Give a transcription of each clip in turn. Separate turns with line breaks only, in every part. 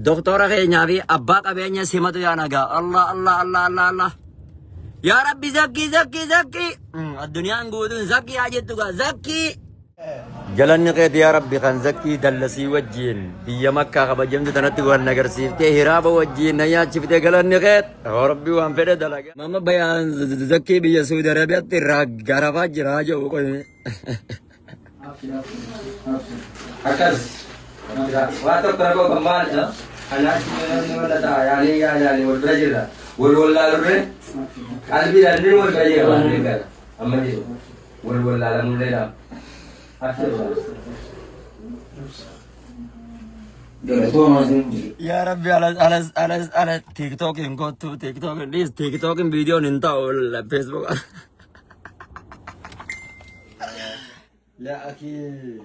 دكتورة خينيا في أباك أبيني سمتو يا نجا الله الله الله الله الله يا ربي زكي زكي زكي الدنيا نقولون زكي أجدتك زكي جلني قيد يا ربي خان زكي دلسي وجين بيا مكة خبجمت تنتقو النجر سيفتي هراب وجين نيا شفتي جلني قيد يا ربي وان فرد دلقا ماما بيان زكي بيا سعودي عربية تراج غرفة جراجة وكذا
أكل واتو كربو كمال أنا أشوف ولا تا يعني والبرجل والولا لوري قلبي لندن والبرجل أما دي والولا لمن يا ربي على تيك توك إنكو تيك توك ليس تيك توك فيديو ننتا ولا فيسبوك لا أكيد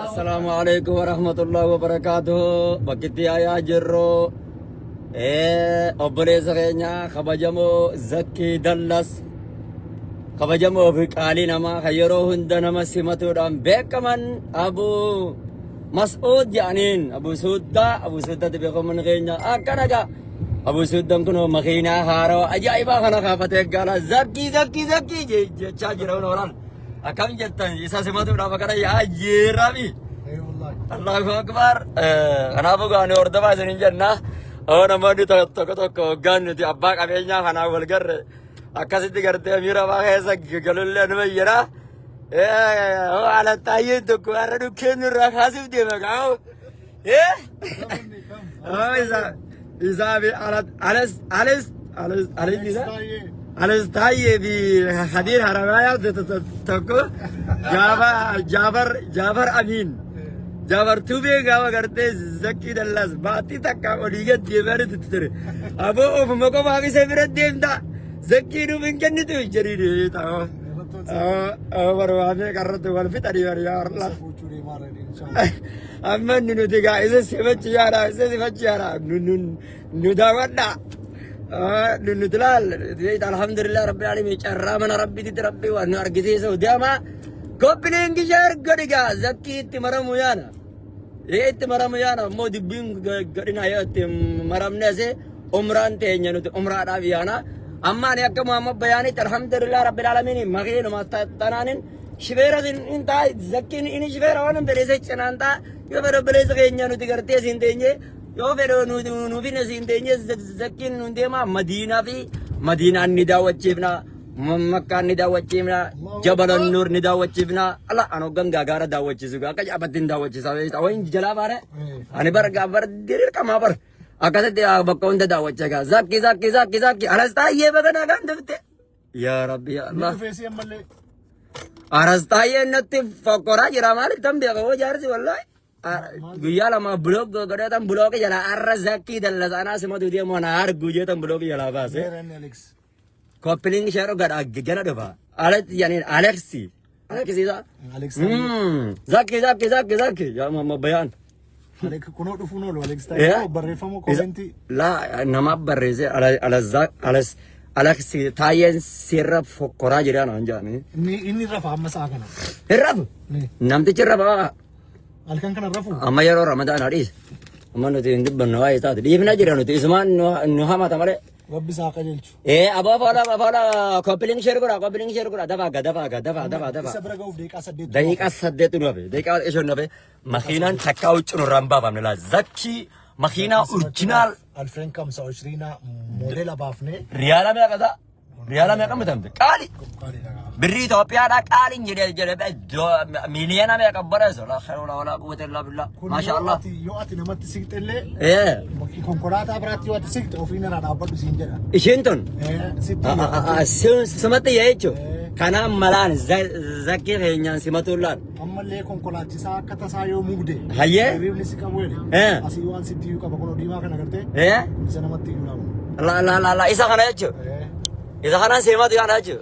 السلام عليكم ورحمة الله وبركاته بكتي يا جرو أبرز سخينا خبجمو زكي دلس خبجمو بقالي نما خيرو هند نما سمتو دام بكمن أبو مسعود جانين أبو سودا تبيكم من غينا أكنجا أبو سودام كنو مخينا هارو أجايبا خنا خافتك قال زكي زكي زكي جاجرون وران أكم جتن إسا سماتو نافكرا يا جيرابي الله أكبر أنا بقى أنا أردبا سنين جنة أنا ما دي تك غان دي أباك أبينا خنا والجر أكاسيت قرتي أميرا ما هيسا قالوا لي أنا بيجرا هو على تايد دكوارا دكين الرخاسيف دي مكاو إذا على استاي بحدير حرمايا تكو جابر أمين جابر توبي قاوا کرتے زکی دلس باتی تکا اڑیگت دیوار تتر ابو اوف مکو باقی سے میرا دیم دا زکی نو من کنی تو جری تا بروانے کر تو ول فتری یا اللہ اما نو تیگا اسے سمجھ یارا اسے سمجھ یارا نو دا ودا نو دلال الحمدلله رب العالمين چرامنا ربي دي ربي وانا ارغتي سو ديما كوبلينج شهر غديغا زكي تمرمو يانا تمرمو يانا مودي بين غدينا يات مرمنا سي عمران تينيا نو عمره دابيانا اما ني اكو محمد بياني الحمدلله رب العالمين مغين ما تنانين شبيرا انت زكي ان شبيرا وانا بريزه چنانتا يو بر بريزه غينيا نو تغرتي سينتيني يو بر نو بين سينتيني زكي نو ديما مدينه في مدينه نداوچيبنا مكة نداوچيبنا جبل النور نداوچيبنا الله انو گنگا غارا داوچيسوغا كجابتين داوچيساوي اوين جلا باره اني برغا بر دير كما بر اكاسيت بكون داوچيغا زكي زكي زكي زكي ارستا يبغنا گندبت يا ربي يا الله ارستا ينت فقرا جرامال تمبيغو جارسي والله guyala ma blog godatan blog jala arrazaki dallasana sematu dia mona har gujetan blog jala base coupling share gada gana doba alet yani alexi za zaki ya mama bayan
alek kuno dufuno lo alex tayo barrefamo commenti
la nama barreze alexi tayen sirra fokora jira na anjani
inni rafa amasa kana
raf namti chirra
alkan kana rafu
amma yaro ramadan hadis amma no tin dibban no ayta dibna jira no isman no hama tamare
rabbi saqa jelchu
aba fala coupling share gora daba
sabraga uf deqa
saddet no be deqa esho no be makhinan takka uch no ramba bamla zaki makhina original
2025 model abafne
riyala me qamtam qali بري توبيا دا قالين جدي مليون ما يكبر لا خير ولا قوه الا بالله ما شاء الله
يواتي نمت سيكتله
مكي
كونكولاتا براتي وات سيكت اوفينا دا ابد سينجرا
ايشنتون سمت يايچو كان ملان زكي هينيان سمتولان
اما لي كونكولاتي سا كتا يو مغدي
هيه
ريبلي سيكامويل اسي وان سيتي يو كبكلو ديما كنا كرتي سنمتي يو
لا اذا كان ياچو اذا كان سمت يانا ياچو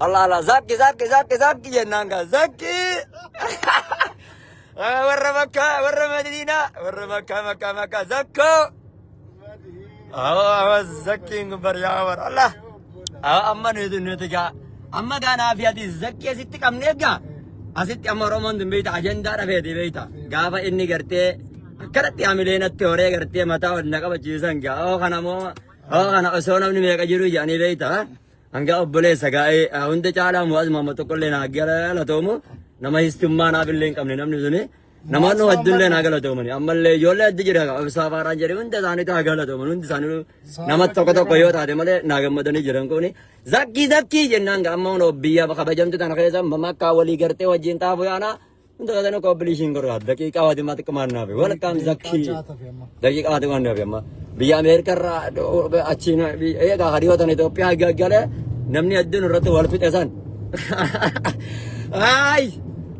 الله زكي جنانغا زكي ور مدينة ور مكة زكو زكي بريا ور الله اما نتجا اما كان في هذه زكي ست كم نيجا
asitti amma Oromoon dun beeyta ajandaa dhafeeti beeyta gaafa inni gartee akkanatti hamileennatti horee gartee mataa wadna qabachiisan gaa kana osoo namni meeqa jiru jedhanii beeyta hanga obboleessa gaa'ee hunda caalaa mu'az mamma tokkollee naa galatoomu nama histummaa naaf illee hin qabne namni suni namoonni hedduullee naa galatoomani ammallee ijoollee addi jira saafaaraan jedhe hunda isaaniitu haa galatooman hundi isaanii nama tokko yoo taate malee naa gammadanii jiran kuni zakkii jennaan amma biyya kabajamtu tana keessa makkaa walii gartee wajjin xaafu yaana hunda kana ko bilishin gorra daqiiqaa wadi mat qamannaaf welcome zakkii daqiiqaa wadi qamannaaf amma biyya Ameerikaa irraa achiin eegaa hariyoota Itoophiyaa gaggale namni hedduun irratti wal fixesan ay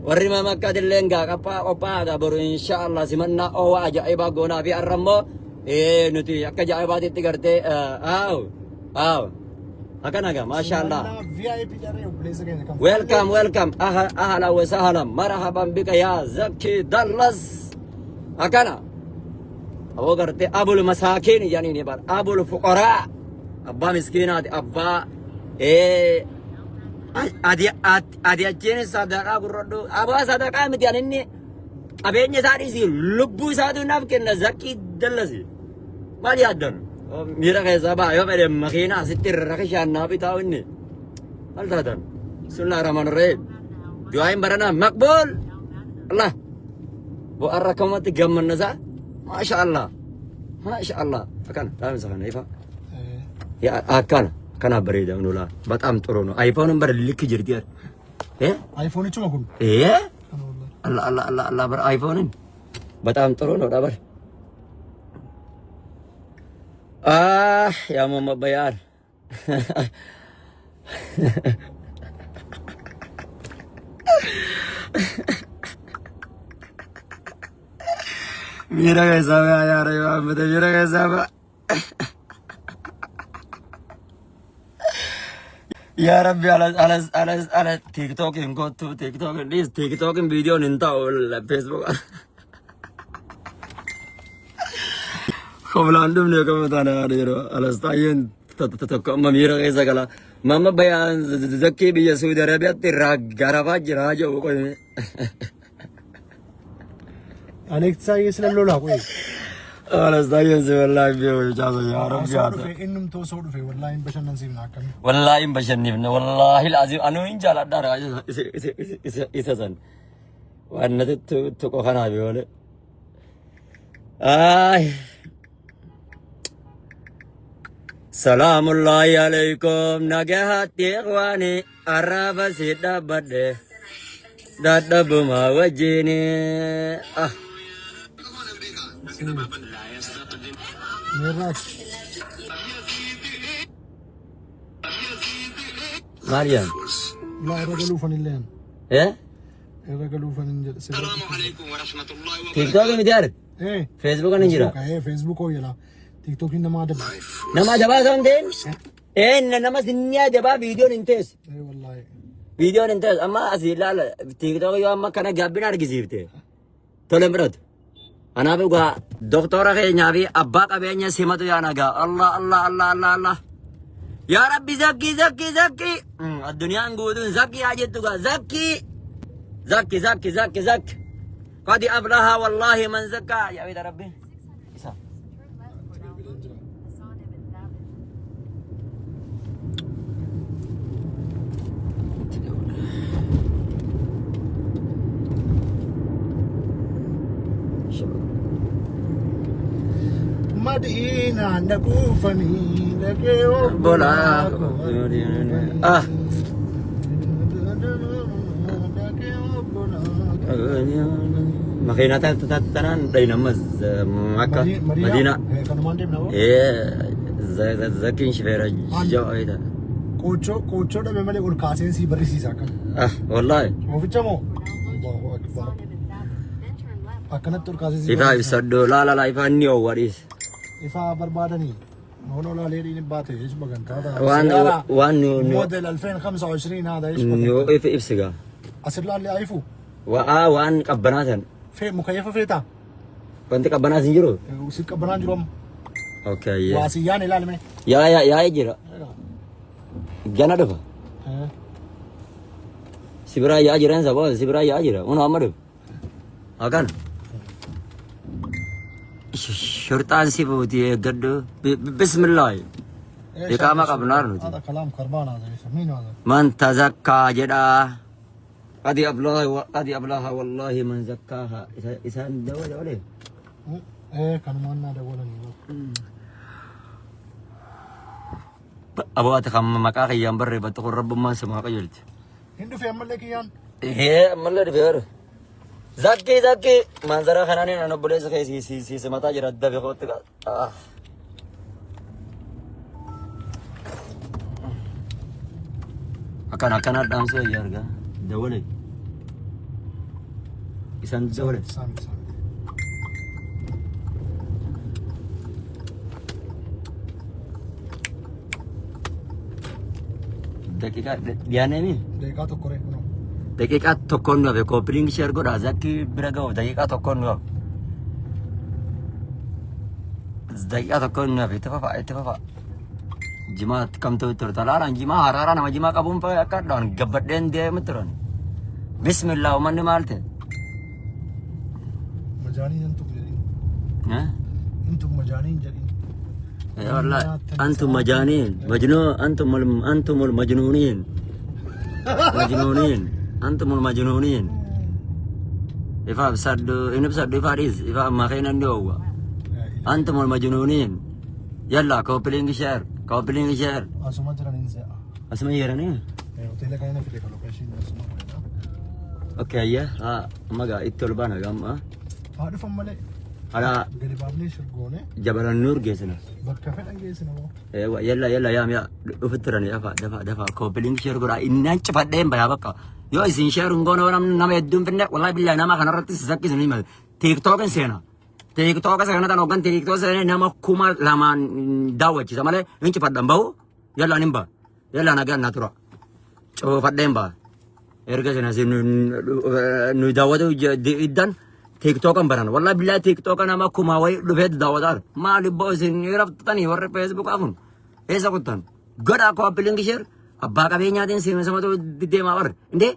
warri makkaa dilleen gaa qophaa'aadha boru inshallah simannaa oowwa ajaa'ibaa goonaa fi arrammoo nuti akka ajaa'ibaatitti gartee aaw akana gaa maashaallah welcome ahlan wa sahlan marhaban bika ya Zakki Dallas akana abo gartee abul masakin yani ne bar abul fuqara abba miskinaati abba adi achiin sadaqaa gurradhu abaa sadaqaa miti aninni qabeenya isaa dhiisi lubbuu isaatu naaf kenna Zakki Dallas maal yaaddan miira keessaa baa yoo fedhe makiina asitti rakishaan naa bitaa inni maal taatan bismillaahi rahmaani rahiim du'aayin baranaa maqbuul Allah bu'aan rakkamatti gammannasaa maasha Allah akkana dhaamsa kana ifa akkana kana bareeda nula በጣም ጥሩ ነው አይፎንን በር ልክ jirti
አይፎን ይችማ ኩን
Allah በር አይፎንን በጣም ጥሩ ነው ዳበር ya mama bayar mira कैसा है यार mira कैसा है Ya Rabbi ala TikTok इनको तो TikTok video निंता और Facebook Koblando ne ko mutana adiro alastayen tatakka mira kaisa kala mama bayan Zakki bi Saudi Arabia tirra garafa jira jo ko
anek sai islam lola ko
alastayen se wallahi bi jaza ya rabbi ya
innum to sodu fe wallahi bashannan sim nakam
wallahi bashanni wallahi alazim anu injala dara isasan wa annat to ko khana bi wala ay Salamullahi alaikum nagahati ikhwani araba sida bade dadabu ma wajini
miras
Mariam
la ragalu fanillan ragalu fanin
Assalamu alaikum warahmatullahi wabarakatuh
TikTok mi diar Facebook kan jira
Facebook ko yala TikTok nama
daba something nama sinnya daba video nintes
wallahi
video nintes amma asila TikTok yo amma kana gabbina argisifte tole mrat ana buga doktora keenya fi abba qabeenya simatu ya naga Allah ya rabbi Zakki ad-dunya ngudun Zakki ajettu ga Zakki qad aflaha wallahi man zakka ya wi rabbi isa
Madina nakufani nakeo
bola makinata tanan dari nama Makkah Madinah Zakki shifera jauh itu
kocho da memale ul kasen si barisi sakan
wallahi
ofichamo Allahu akbar akana tur kasen si
ifa isaddo la ifa niyo wadis
ifa barbadani هونو لا ليري نباتي ايش بقى
وان
موديل 2025 هذا ايش بقى
نيو اف سيجا
اصير لا ايفو
وان قبناتن
في مكيفه فيتا
كنت قبنات جيرو
وسير قبنات جروم
اوكي يا
واسيان لا لمه
يا جيرو جانا دفا
Sibira ya jiran sabo sibira ya jira. Ono amadu. Akan. Shurtan sibuti gaddo. Bismillah. Ikama kabnar nuti.
هذا كلام خربان هذا مين هذا؟
من تزكى جدا قد أبلاها والله من زكاها إسان دولة ولا
ايه كانوا معنا دولا
أبو أتخم مكاخي ينبري بتقول رب ما سمع قيلت
هندو في عمل لك ايان
إيه ملا دفير زكي منظر خناني أنا بدي سكي سي سمتا جرد دفع خوتك akan ada damso yarga dawale isan dawale
سامي
dakika diane mi
देखा तो करे no
dakika tokkon no be coupling share goda zaki biraga dakika tokkon no dakika tokkon no be tafafa Jimat kam tu tertalaran jima harara nama jima kabum pa akad don gabadden dia metron. Bismillah umman malte.
مجانين انتم جرين
Ha?
انتم مجانين جرين
Ya Allah, antum majanin, antumul majnunin. Majnunin, antumul majnunin. Ifa besadu, ini besadu Faris, ifa makanan dia. Antumul majnunin. Yalla kau pilih share. Kau pilih share.
اسمع جرا ننزع
Asma iya ni.
قلت لك انا في اللوكيشن اسمع
Okay ya. Ha, maga itu lebana gam ah.
هذا فمالي
Ada
قريب ابني شرقونه
Jabalan Nur gesana.
بكفل انجيسنا هو
Ewa yalla ya ufitran ya dafa kau pilih share gora innan cepat deh bayar baka. Yo isin share ngono nama edum pindah wallahi billahi nama kana rati sakis ni mal. TikTok kan sena. TikTok sa kana tanogan TikTok sa nama kuma lama dawachi samale in cepat dambau yalla nimba yalla nagan natura cepat demba erga sana sin nu dawatu idan TikTok kan baran wallahi billahi TikTok nama kuma wai duvet dawadar ma libbo sin iraf tani warre Facebook akun esa kutan goda ko appeling share abba ka benya din sin sama to dide ma war inde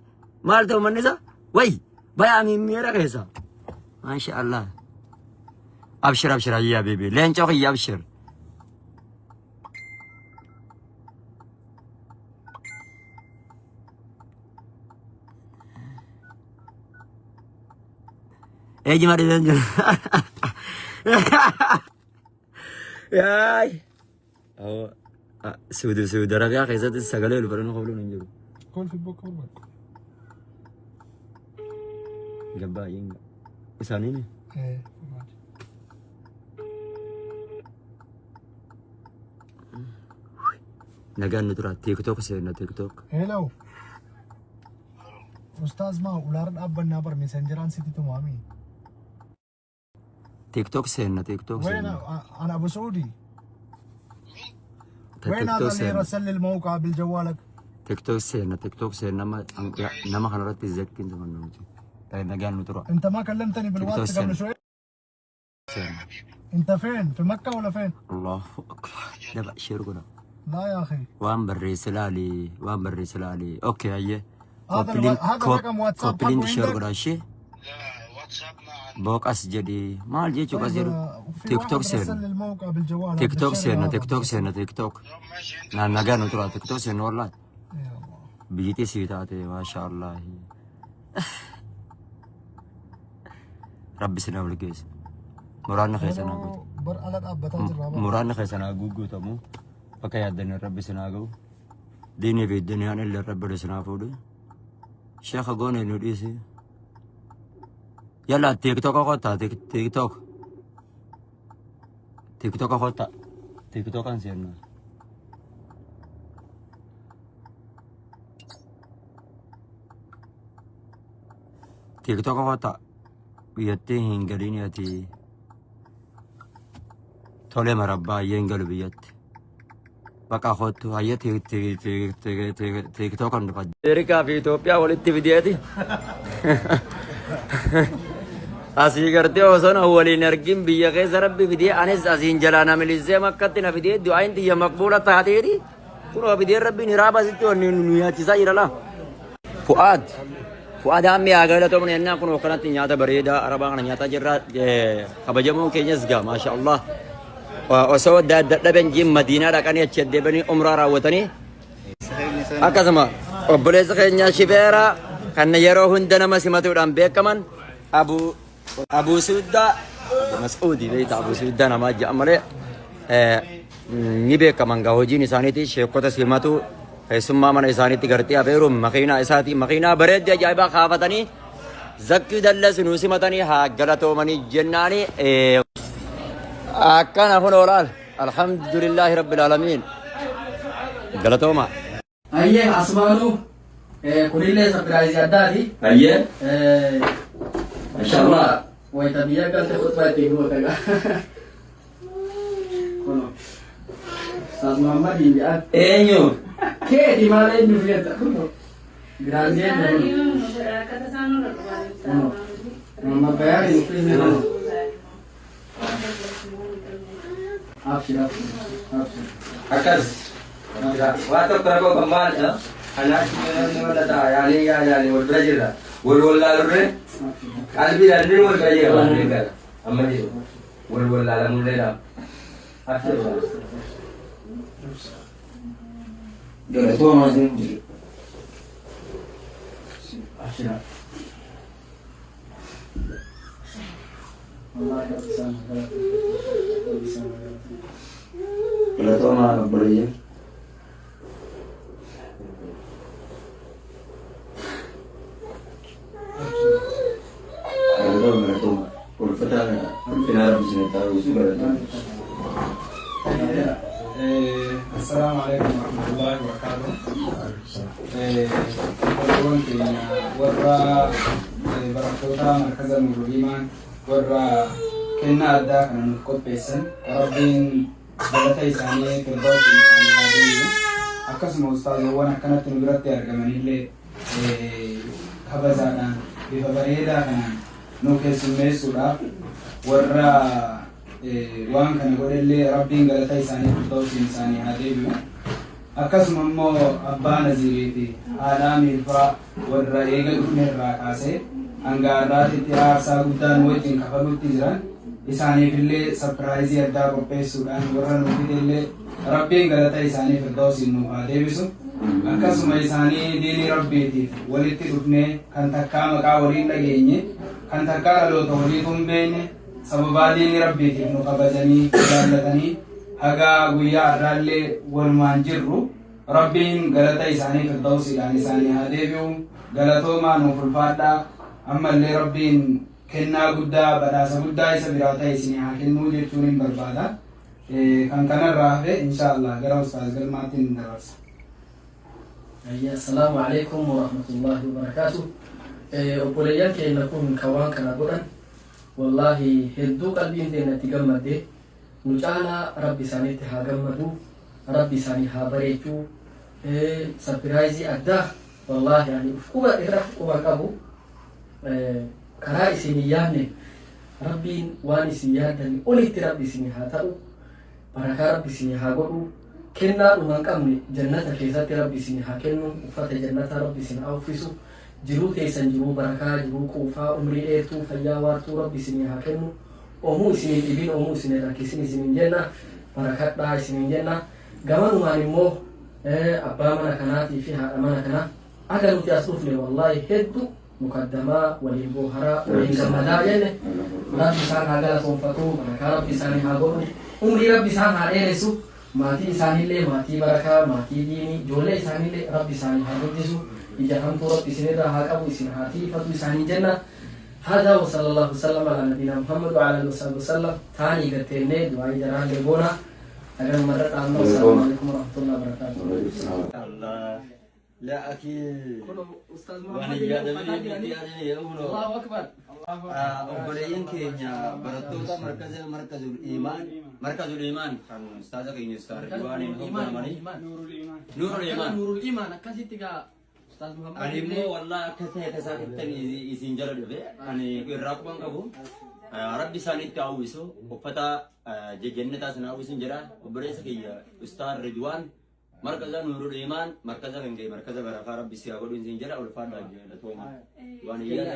mal to manisa wai baya mi mera kesa masya Allah abshir ya bibi len chok ya abshir Jima di sana. Yai. Oh, saudara ya kayak itu segala lu pernah ngobrol nunjuk.
كل في بوك والله
Gabah yang usaha ini.
ايه
Nagan nutura TikTok sih na TikTok.
Hello استاذ ما ولارد ابا نابر ميسنجر سيتي تو مامي
TikTok sih na TikTok sih.
وين انا ابو سعودي وين هذا
TikTok
اللي
sih.
رسل لي الموقع بالجوالك
TikTok sih nama kan orang tizakin sama nunjuk. Nagan nutura.
انت ما كلمتني بالواتس قبل شوي انت فين في مكة ولا فين
الله أكبر. ده بقى شير كده.
لا يا اخي
وان بري سلالي اوكي هي
هذا رقم واتساب
كوبلين
حقه
شير
عندك؟
كده شيء
لا واتساب ما
بوكس جدي ما الجي شو كسر
في
تيك
واحد
توك
رسل لي
سير
الموقع بالجوال
تيك توك
بالشارع
سير
هذا.
تيك توك سير تيك توك
يوم ماشي انت
نا نجانو ترى تيك توك سير والله
يا الله.
بيجي سيتاتي ما شاء الله ربي سنا ولقيس مران خيسنا قول
بر على الاب بتاجر رابع
مران خيسنا قول تمو pakai adanya Rabbi sinago dini fi dunia ni Rabbi sinafudu Syekh gone nudisi yalla TikTok kota TikTok kota TikTok kan sih TikTok kota biyatti hingalini ati tole marabba yengalu biyatti Baka khotu ayat TikTok kan dapat. Amerika fi Ethiopia walitti fideeti. Asii gartee osoo na waliin argin biyya keessa rabbi fidee anis asiin jalaa na milisee makkatti na fidee du'aayin xiyya maqbuula taateeti. Kunoo fidee rabbiin hiraaba asitti wanni nu nyaachisaa jira laa. فؤاد فؤاد عمي أقول تومن هنا كنا وكانت نياتا بريدة أربعة كنا نياتا جرا خبجمون كينيس ما شاء الله وسود ده بنجيم مدينة ركاني أشد بني عمرة راوتني أكاسما وبليس خينيا شفيرا كان يروه هندنا ما سمعتوا عن بيك كمان أبو سودا مسعودي بيت أبو سودا نما جامله نبي كمان قهوجي نسانيتي شيكوتا سمعتوا ثم من إسانيتي كرتي أبيرو مخينا إساتي مخينا بريد جايبا خافتني زكي دلس نوسمتني هاجرتو مني جناني أكان هون أورال الحمد لله رب العالمين غلطوما
أيه أسمعوا كل اللي سبرايز يداري
أيه
ما شاء الله ويتبيع قال خطبة تيجوا كذا كله أستاذ محمد يبيع
أيوه
كيف دي ماله يبيع كله grazie ما بيعرف يفيد أبشر أبشر
أكاس واتو كركو كمال أنا شو ولا تا يعني والبرجلة والولا لوري قلبي لندن والبرجلة والبرجلة أما دي والولا لمولنا أبشر جل تو ما زين
أبشر الله يحسن
جل تو ما برجلة
السلام عليكم ورحمة الله وبركاته. أقول ورا بركوتا مركز نور الإيمان ورا كنا أدا كنا نقول بيسن ربين بلتا إسانية كردوس إسانية هذه أكسم أستاذ وانا كانت نقرأت أرجمني اللي خبزانا بفبريدا كنا نوكس المسورة ورا waan kana godhellee rabbiin galata isaanii furdoosi isaanii haa deebi'u akkasuma immoo abbaa nazireeti haadhaa miilfaa warra eega dhufne irraa kaasee hanga har'aatitti aarsaa guddaan wajjin kafaluutti jiran isaaniifillee sapiraayizii addaa qopheessuudhaan warra nuufillee rabbiin galata isaanii furdoosi nuuf haa deebisu akkasuma isaanii diinii rabbiitiif walitti dhufnee kan takkaa maqaa waliin dhageenye kan takkaa dhaloota walii tumbeenye sababa diini rabbiitiif nu kabajanii jaallatanii hagaa guyyaa har'aallee walumaan jirru rabbiin galata isaanii firdawsiidhaan isaanii haa deebi'u galatoomaa nuuf ulfaadhaa ammallee rabbiin kennaa guddaa badhaasa guddaa isa biraa ta'e isinii haa kennuu jechuun hin barbaada kan kanarraa hafe inshaallah gara ustaaz galmaatti hin dabarsa.
السلام عليكم ورحمة الله وبركاته. أقوليان كي نكون كوان كنا قرن والله هدو قلبي إنتنا تجمد ده نجعنا ربي ساني تهاجمدو ربي ساني هابريتو سبرايزي أده والله يعني فكوا إغرق فكوا كابو كرا إسنيانه ربي واني سيادني أولي ربي سني هاتو بركة ربي سني هاغو كنا نمان كامني جنة كيسات ربي سني هاكنو وفات جنة ربي سني أوفيسو jiru teessan jiru barakaa jiru quufaa umrii dheertuu fayyaa waartuu rabbi isinii haa kennu oomuu isinii dhibin oomuu isinii rakkisin isiniin jenna barakadhaa isiniin jenna gamanumaan immoo abbaa mana kanaatii fi haadha mana kanaa aga nuti as dhufne wallaahi hedduu mukaddamaa waliin booharaa waliin gammadaa jenne rabbi isaan haa galatoonfatu barakaa rabbi isaanii haa godhu umrii rabbi isaan haa dheeressu maatii isaaniillee maatii barakaa maatii diinii ijoollee isaaniillee rabbi isaanii haa guddisu إجاهم تورط إسنادا هاكابو إسنهاتي فتو إساني جنة هذا وصلى الله وسلم على نبينا محمد وعلى آله وصحبه وسلم ثاني قتلنا دعاء جران لبونا أجل مرة عنا والسلام عليكم ورحمة الله وبركاته.
الله لا أكيد.
أستاذ محمد الله أكبر.
أبريين كينيا برتوتا مركز الإيمان كان أستاذ كينيا أستاذ جواني نور الإيمان
أكاسيتك أستاذ محمد
أنا مو والله كثير تساعدني إسنجر ده أنا الرقم أبو ربي ساني تعويسو وفتا جنة تاسنا أويسن جرا وبريس كي أستاذ رضوان مركز نور الإيمان مركز من جاي مركز بركة ربي سيا قولوا إنزين جلا ولا فادا جلا توما وأنا يلا